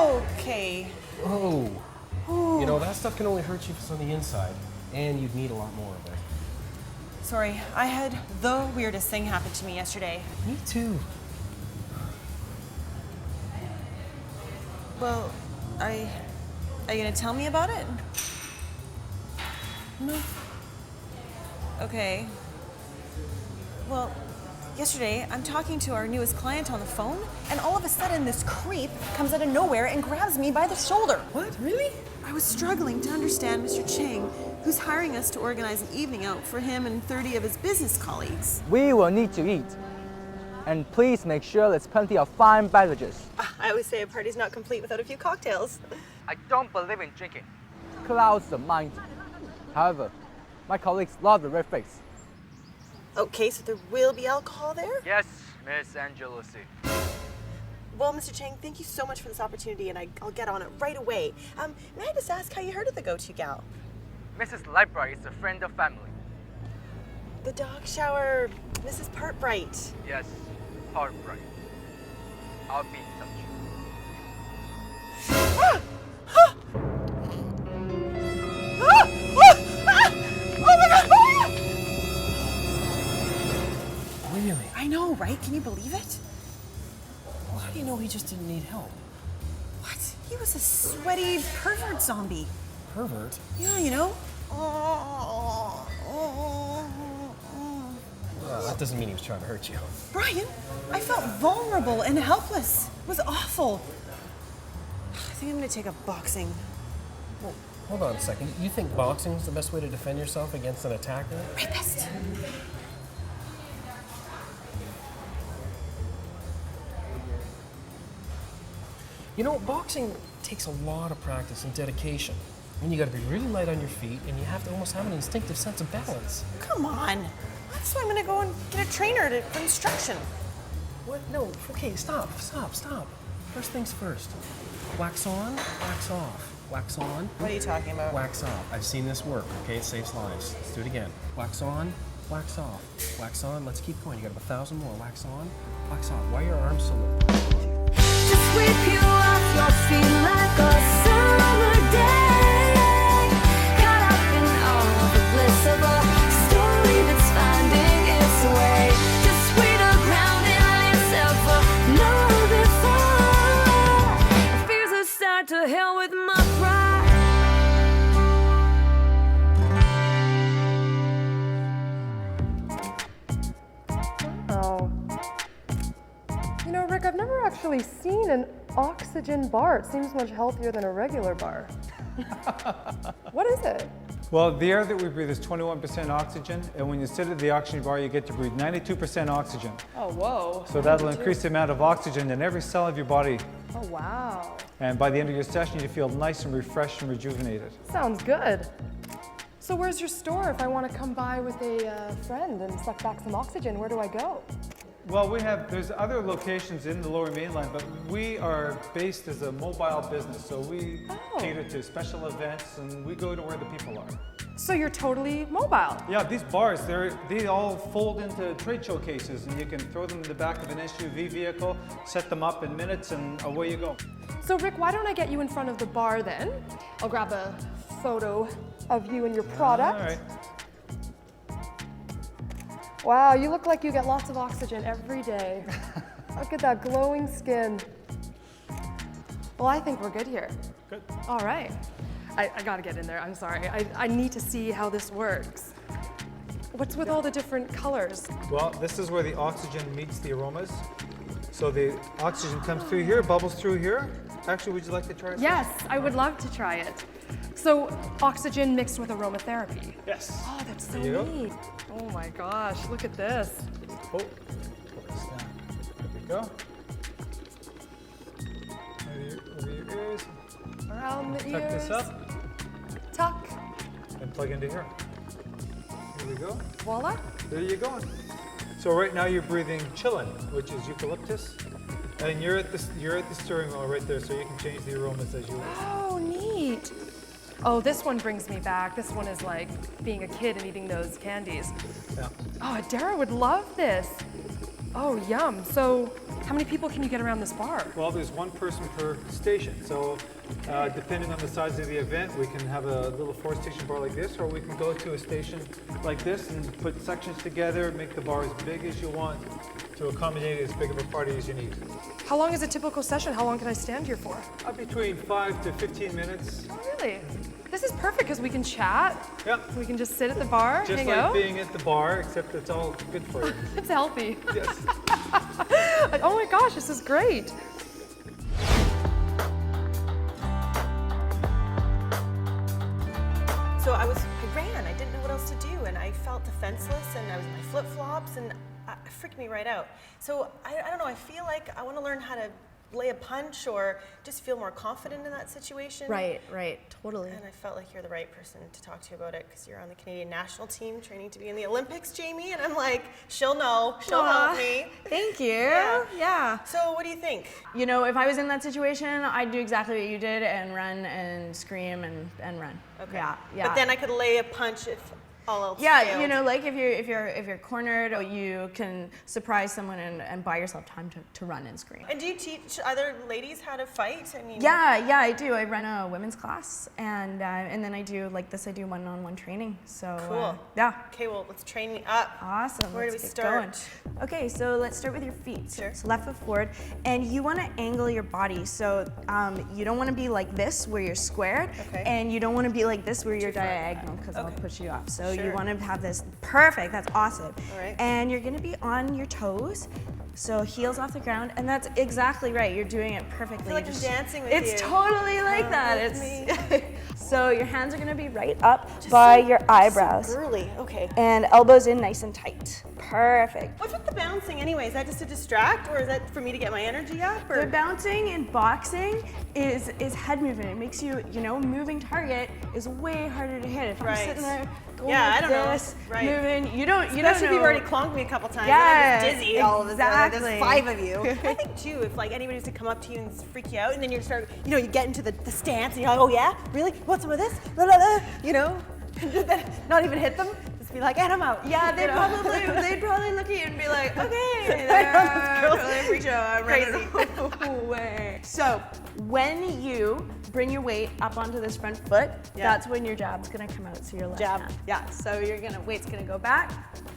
Okay. Oh. Ooh. You know, that stuff can only hurt you if it's on the inside, and you'd need a lot more of it. Sorry, I had the weirdest thing happen to me yesterday. Me too. Well, are you gonna tell me about it? No. Okay. Well, yesterday I'm talking to our newest client on the phone, and all of a sudden this creep comes out of nowhere and grabs me by the shoulder. What? Really? I was struggling to understand Mr. Chang, who's hiring us to organize an evening out for him and 30 of his business colleagues. We will need to eat. And please make sure there's plenty of fine beverages. I always say a party's not complete without a few cocktails. I don't believe in drinking. Clouds the mind. However, my colleagues love the red face. Okay, so there will be alcohol there? Yes, Miss Angelosi. Well, Mr. Chang, thank you so much for this opportunity, and I'll get on it right away. May I just ask how you heard of the GOtoGAL? Mrs. Lightbright is a friend of family. The dog shower, Mrs. Partbright. Yes, Heartbright. I'll be in touch. Oh my God! Really? I know, right? Can you believe it? Well, how do you know he just didn't need help? What? He was a sweaty pervert zombie. Pervert? Yeah, you know? Well, that doesn't mean he was trying to hurt you. Brian, I felt vulnerable and helpless. It was awful. I think I'm gonna take up boxing. Well, hold on a second. You think boxing's the best way to defend yourself against an attacker? Rapist! You know, boxing takes a lot of practice and dedication. And you gotta be really light on your feet, and you have to almost have an instinctive sense of balance. Come on. That's why I'm gonna go and get a trainer for instruction. What? No, okay, stop. First things first. Wax on, wax off. Wax on, What are you talking about? wax off. I've seen this work, okay? It saves lives. Let's do it again. Wax on, wax off. Wax on, let's keep going. You got 1,000 more. Wax on, wax off. Why are your arms so low? To sweep you off your feet like a summer day, caught up in all the bliss of a story that's finding its way. Just sweeter ground and let yourself know before fears that start to hell with my pride. Oh. You know, Rick, I've never actually seen an oxygen bar. It seems much healthier than a regular bar. What is it? Well, the air that we breathe is 21% oxygen, and when you sit at the oxygen bar, you get to breathe 92% oxygen. Oh, whoa. So that'll increase the amount of oxygen in every cell of your body, Oh, wow. and by the end of your session, you feel nice and refreshed and rejuvenated. Sounds good. So where's your store if I want to come by with a friend and suck back some oxygen? Where do I go? Well, there's other locations in the Lower Mainland, but we are based as a mobile business, so we cater to special events, and we go to where the people are. So you're totally mobile. Yeah, these bars, they all fold into trade showcases, and you can throw them in the back of an SUV vehicle, set them up in minutes, and away you go. So Rick, why don't I get you in front of the bar then? I'll grab a photo of you and your product. All right. Wow, you look like you get lots of oxygen every day. Look at that glowing skin. Well, I think we're good here. Good. All right. I gotta get in there, I'm sorry. I need to see how this works. What's with all the different colors? Well, this is where the oxygen meets the aromas. So the oxygen comes through here, bubbles through here. Actually, would you like to try it? Yes, I would love to try it. So, oxygen mixed with aromatherapy. Yes. Oh, that's so There you go. neat. Oh my gosh, look at this. Oh, there we go. Over your ears. Around the ears. Tuck this up Tuck. and plug into here. Here we go. Voila. There you go. So right now you're breathing chillin, which is eucalyptus, and you're at the steering wheel right there, so you can change the aromas as you wish. Oh, neat. Oh, this one brings me back. This one is like being a kid and eating those candies. Yeah. Oh, Adera would love this. Oh, yum. So how many people can you get around this bar? Well, there's one person per station. So depending on the size of the event, we can have a little 4-station bar like this, or we can go to a station like this and put sections together, make the bar as big as you want to accommodate as big of a party as you need. How long is a typical session? How long can I stand here for? Between 5 to 15 minutes. Really? This is perfect because we can chat. Yep. We can just sit at the bar, Just hang like out. being at the bar, except it's all good for you. It's healthy. Yes. Oh my gosh, this is great. So I ran. I didn't know what else to do, and I felt defenseless, and I was in my flip-flops, and it freaked me right out. So I don't know. I feel like I want to learn how to lay a punch or just feel more confident in that situation. Right, totally. And I felt like you're the right person to talk to about it because you're on the Canadian national team training to be in the Olympics, Jamie. And I'm like, she'll know, she'll help me. Thank you. Yeah. So what do you think? You know, if I was in that situation, I'd do exactly what you did and run and scream and run. Okay. Yeah. But then I could lay a punch if all else Yeah, failed. you know, like if you're cornered, or you can surprise someone and buy yourself time to run and scream. And do you teach other ladies how to fight? I mean, Yeah, I do. I run a women's class, and then I do like this. I do one-on-one training. So Cool. yeah. Okay, well, let's train me up. Awesome. Where do Let's we get start? going. Okay, so let's start with your feet. Sure. So left foot forward, and you want to angle your body. So you don't want to be like this where you're squared, Okay. and you don't want to be like this where you're Too far diagonal because I'll Okay. push you off. So Sure. you want to have this perfect. That's awesome. All right. And you're going to be on your toes. So heels off the ground, and that's exactly right. You're doing it perfectly. I feel like You I'm just- dancing with It's you. totally like Come that. with It's so your hands are going to be right up by your eyebrows. Girly, okay. And elbows in nice and tight. Perfect. What's with the bouncing anyway? Is that just to distract, or is that for me to get my energy up? Or? The bouncing in boxing is head movement. It makes you, moving target is way harder to hit. If I'm Right. sitting there going Yeah, like I don't know. this, Right. moving, you don't Especially know. if you've already clonked me a couple times. Yeah, and I'm just dizzy all of a sudden. There's exactly. 5 of you. I think too, if like anybody was to come up to you and freak you out, and then you start, you get into the stance, and you're like, oh yeah, really? Want some of this? La, la, la, not even hit them. Just be like, and I'm out. Yeah, they'd probably look at you and be like, okay, they're totally freaked out. I'm running away. So when you bring your weight up onto this front foot, that's when your jab's gonna come out. So your left Jab. hand. Yeah. So weight's gonna go back,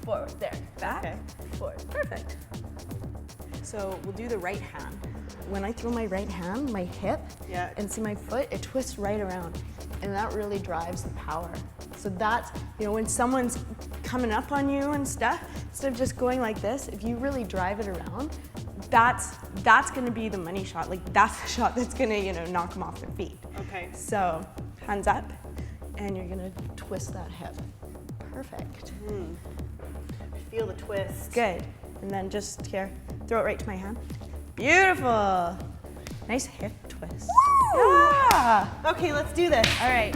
forward, there, back, Okay. forward. Perfect. So we'll do the right hand. When I throw my right hand, my hip, Yeah. and see my foot, it twists right around. And that really drives the power. So that's, when someone's coming up on you and stuff, instead of just going like this, if you really drive it around, that's gonna be the money shot. Like that's the shot that's gonna, knock them off their feet. Okay. So hands up, and you're gonna twist that hip. Perfect. Feel the twist. Good. And then just here, throw it right to my hand. Beautiful. Nice hip twist. Yeah. Okay, let's do this. All right.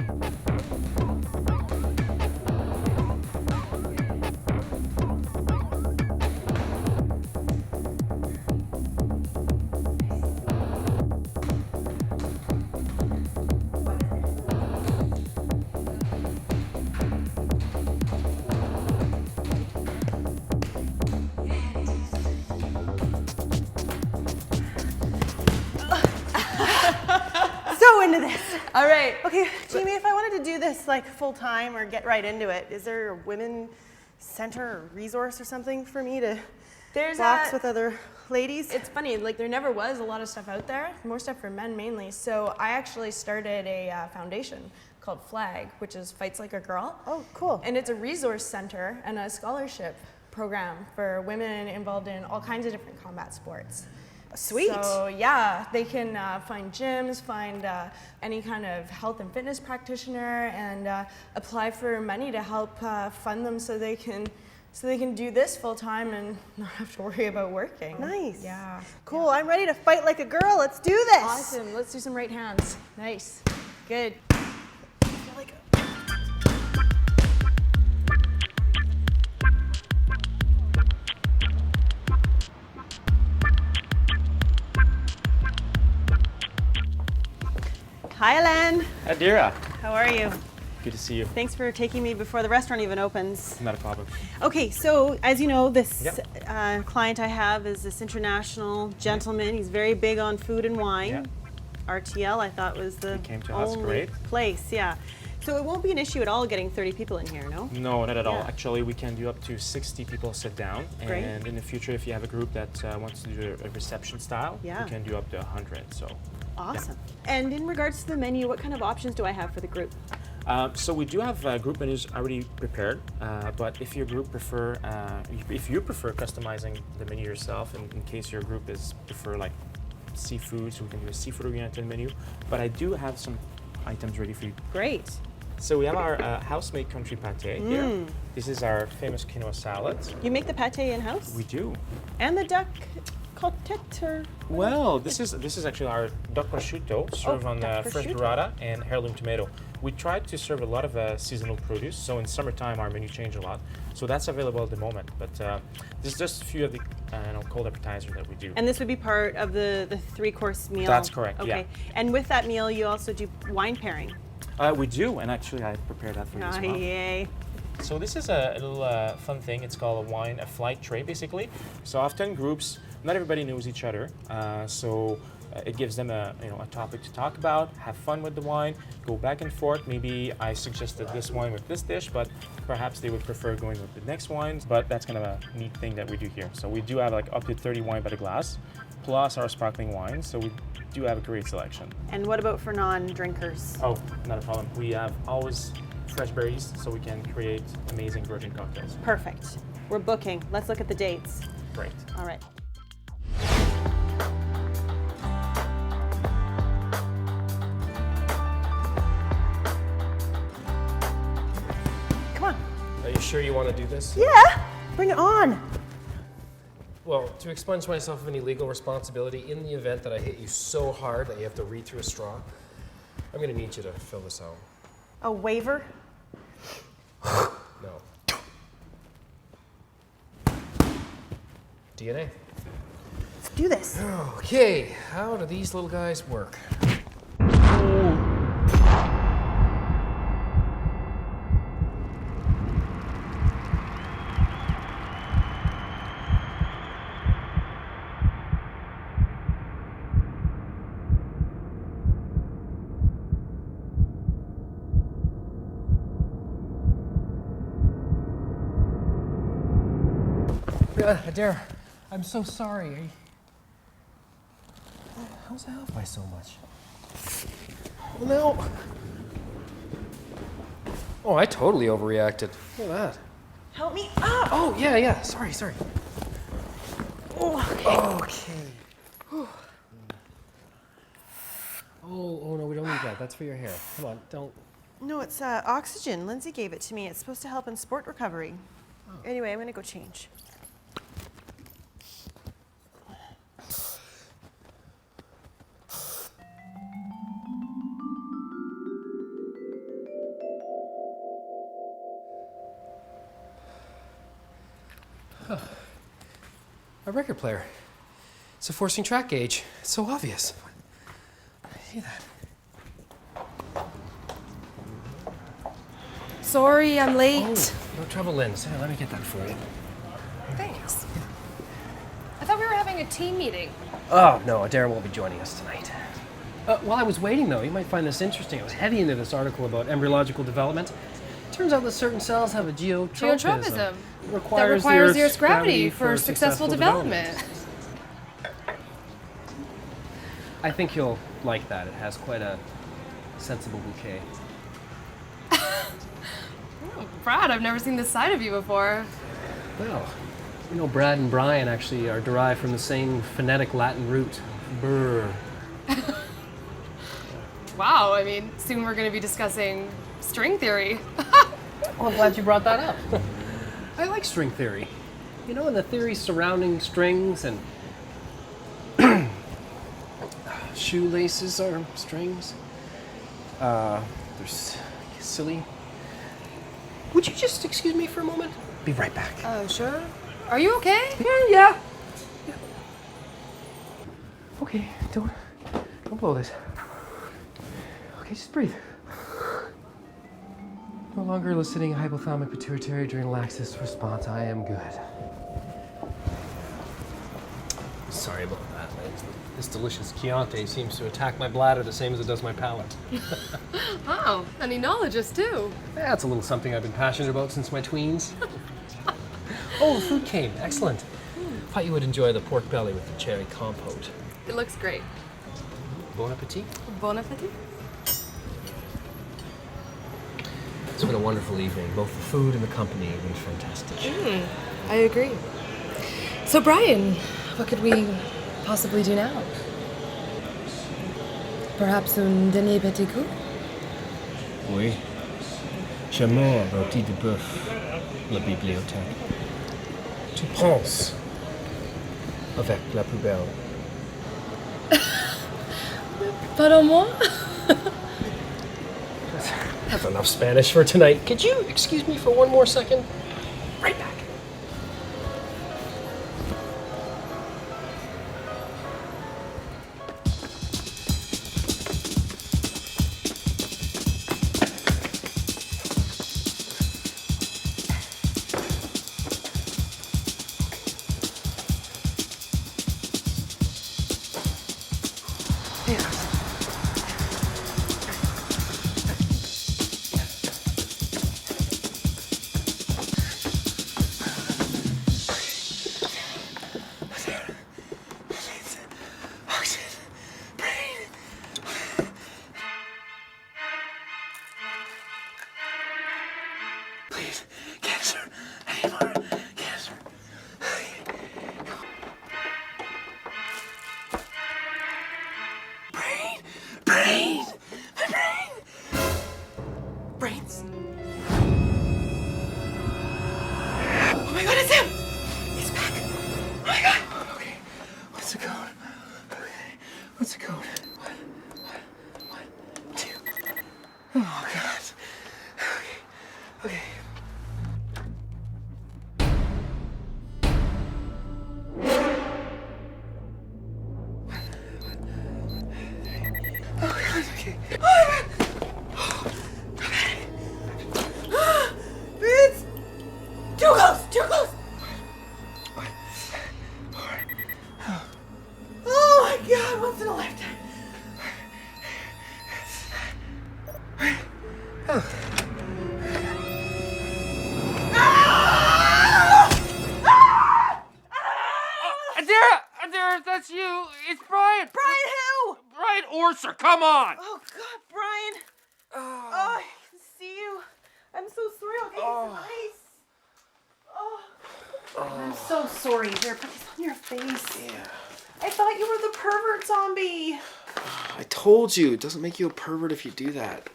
So into this. All right. Okay, Jamie, if I wanted to do this like full time or get right into it, is there a women center or resource or something for me to There's box with other ladies? It's funny, like there never was a lot of stuff out there, more stuff for men mainly. So I actually started a foundation called FLAG, which is Fights Like a Girl. Oh, cool. And it's a resource center and a scholarship program for women involved in all kinds of different combat sports. Sweet. So yeah, they can find gyms, find any kind of health and fitness practitioner, and apply for money to help fund them so they can do this full time and not have to worry about working. Nice. Yeah. Cool. I'm ready to fight like a girl. Let's do this. Awesome. Let's do some right hands. Nice. Good. I feel like Hi, Len. Adera, How are you? Good to see you. Thanks for taking me before the restaurant even opens. Not a problem. Okay, so as you know, this Yep. client I have is this international gentleman. He's very big on food and wine. Yeah. RTL, I thought, was the He came to us, only great. place. Yeah. So it won't be an issue at all getting 30 people in here, no? No, not at all. Yeah. Actually, we can do up to 60 people sit down. Great. And in the future, if you have a group that wants to do a reception style, Yeah. we can do up to 100. So, Awesome. And in regards to the menu, what kind of options do I have for the group? so we do have group menus already prepared. But if your group prefer, if you prefer customizing the menu yourself, in case your group prefer like seafood, so we can do a seafood-oriented menu. But I do have some items ready for you. Great. So we have our house-made country pate here. This is our famous quinoa salad. You make the pate in-house? We do. And the duck coquette, or? Well, this is actually our duck prosciutto served on duck fresh prosciutto. burrata and heirloom tomato. We tried to serve a lot of seasonal produce, so in summertime our menu changed a lot. So that's available at the moment, but this is just a few of the cold appetizers that we do. And this would be part of the 3-course meal? That's correct, Okay. yeah. And with that meal, you also do wine pairing? We do, and actually I prepared that for you as well. Yay. So this is a little fun thing. It's called a flight tray, basically. So often groups, not everybody knows each other, so it gives them a topic to talk about, have fun with the wine, go back and forth. Maybe I suggested this wine with this dish, but perhaps they would prefer going with the next wines. But that's kind of a neat thing that we do here. So we do have like up to 30 wine by the glass, plus our sparkling wine. So we do have a great selection. And what about for non-drinkers? Oh, not a problem. We have always fresh berries, so we can create amazing virgin cocktails. Perfect. We're booking. Let's look at the dates. Great. All right. Come on. Are you sure you want to do this? Yeah, bring it on. Well, to expunge myself of any legal responsibility in the event that I hit you so hard that you have to read through a straw, I'm going to need you to fill this out. A waiver? No. DNA. Let's do this. Okay, how do these little guys work? Adera, I'm so sorry. How's that off by so much? Well, no. Oh, I totally overreacted. Look at that. Help me up. Oh, yeah. Sorry. Oh, Okay. Oh, no, we don't need that. That's for your hair. Come on, don't. No, it's oxygen. Lindsay gave it to me. It's supposed to help in sport recovery. Anyway, I'm gonna go change. A record player. It's a forcing track gauge. It's so obvious. See that? Sorry, I'm late. Oh, no trouble, Lindsay. Let me get that for you. Thanks. I thought we were having a team meeting. Oh, no, Adera won't be joining us tonight. While I was waiting, though, you might find this interesting. I was heavy into this article about embryological development. Turns out that certain cells have a geotropism. That requires requires the Earth's gravity for successful development. I think you'll like that. It has quite a sensible bouquet. Oh, Brad, I've never seen this side of you before. Well, you know, Brad and Brian actually are derived from the same phonetic Latin root, burr. Wow, I mean, soon we're going to be discussing string theory. Well, I'm glad you brought that up. I like string theory. You know, and the theories surrounding strings and shoelaces are strings. They're silly. Would you just excuse me for a moment? Be right back. Sure. Are you okay? Yeah. Okay, don't blow this. Okay, just breathe. No longer eliciting hypothalamic pituitary adrenal laxus response. I am good. Sorry about that. This delicious Chianti seems to attack my bladder the same as it does my palate. Wow, an enologist too. That's a little something I've been passionate about since my tweens. Oh, the food came. Excellent. Thought you would enjoy the pork belly with the cherry compote. It looks great. Bon appetit. Bon appetit. It's been a wonderful evening. Both the food and the company have been fantastic. I agree. So, Brian, what could we possibly do now? Perhaps un dernier petit coup? Oui. Jamais rôti de bœuf, la bibliothèque. Tu penses avec la poubelle. Pardon moi? That's enough Spanish for tonight. Could you excuse me for one more second? Right back. Please, cancer. I need more cancer. Brain. My brain. Brains. Oh my God, it's him. He's back. Oh my God. Okay. What's the code? Okay. What's the code? One, two. Oh God. Okay. Okay. Okay. It's too close, too close. Oh my God, once in a lifetime. Adera, that's you. It's Brian. Brian, who? Brian Orser, come on. Oh God, Brian. Oh, I can see you. I'm so sorry. I'll get you some ice. Oh. I'm so sorry. Here, put this on your face. Yeah. I thought you were the pervert zombie. I told you, it doesn't make you a pervert if you do that.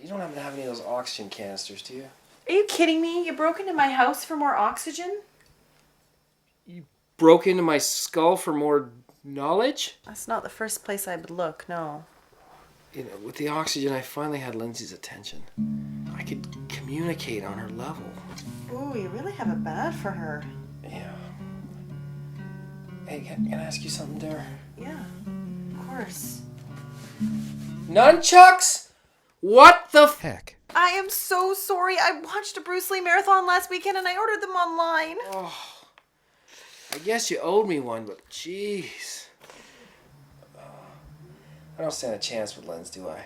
You don't happen to have any of those oxygen canisters, do you? Are you kidding me? You broke into my house for more oxygen? Broke into my skull for more knowledge? That's not the first place I would look, no. You know, with the oxygen, I finally had Lindsay's attention. I could communicate on her level. Ooh, you really have it bad for her. Yeah. Hey, can I ask you something, Dare? Yeah, of course. Nunchucks? What the heck? I am so sorry. I watched a Bruce Lee marathon last weekend and I ordered them online. Oh, I guess you owed me one, but jeez. I don't stand a chance with Linz, do I?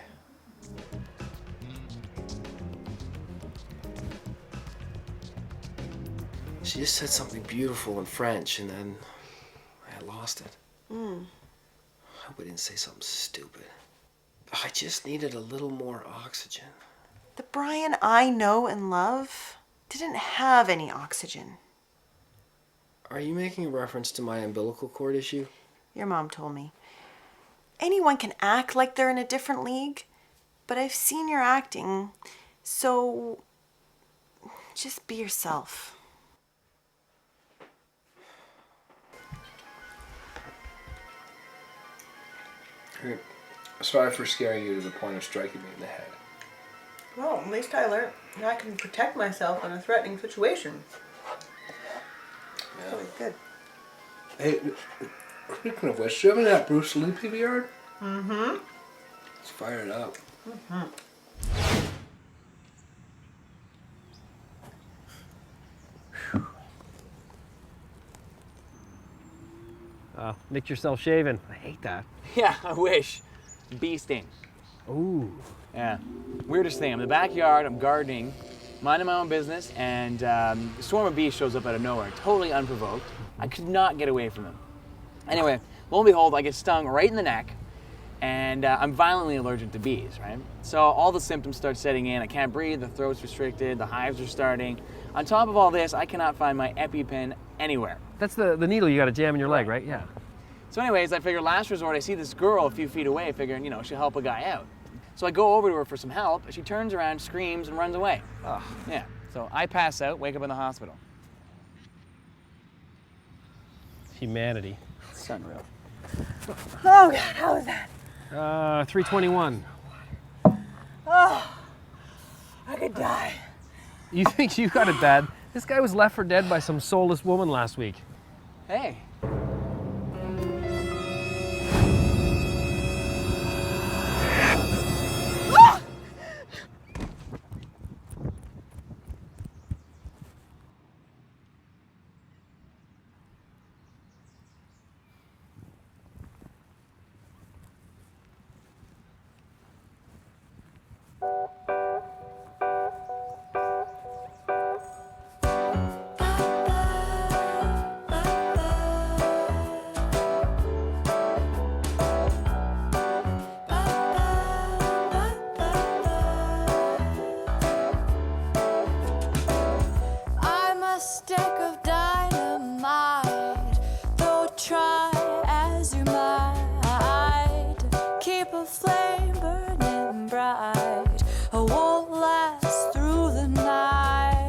She just said something beautiful in French, and then I lost it. I hope I didn't say something stupid. I just needed a little more oxygen. The Brian I know and love didn't have any oxygen. Are you making a reference to my umbilical cord issue? Your mom told me. Anyone can act like they're in a different league, but I've seen your acting, so just be yourself. Hey, sorry for scaring you to the point of striking me in the head. Well, at least I learned I can protect myself in a threatening situation. Yeah. Really good. Hey, speaking of which, do you have any of that Bruce Lee PBR? Mm-hmm. Let's fire it up. Mm-hmm. Nicked yourself shaving. I hate that. Yeah, I wish. Bee sting. Ooh. Yeah. Weirdest thing. I'm in the backyard, I'm gardening, minding my own business, and a swarm of bees shows up out of nowhere, totally unprovoked. I could not get away from them. Anyway, lo and behold, I get stung right in the neck, and I'm violently allergic to bees, right? So all the symptoms start setting in. I can't breathe, the throat's restricted, the hives are starting. On top of all this, I cannot find my EpiPen anywhere. That's the needle you got to jam in your leg, right? Yeah. So anyways, I figure last resort, I see this girl a few feet away, figuring, you know, she'll help a guy out. So I go over to her for some help, and she turns around, screams, and runs away. Ugh. Yeah, so I pass out, wake up in the hospital. Humanity. It's unreal. Oh God, how was that? 321. Oh, I could die. You think you got it bad? This guy was left for dead by some soulless woman last week. Hey. I'm a stick of dynamite, though try as you might, keep a flame burning bright, I won't last through the night.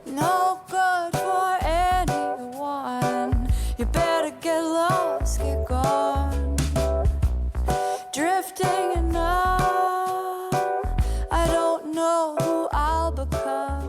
No good for anyone, you better get lost, get gone. Drifting and numb, I don't know who I'll become.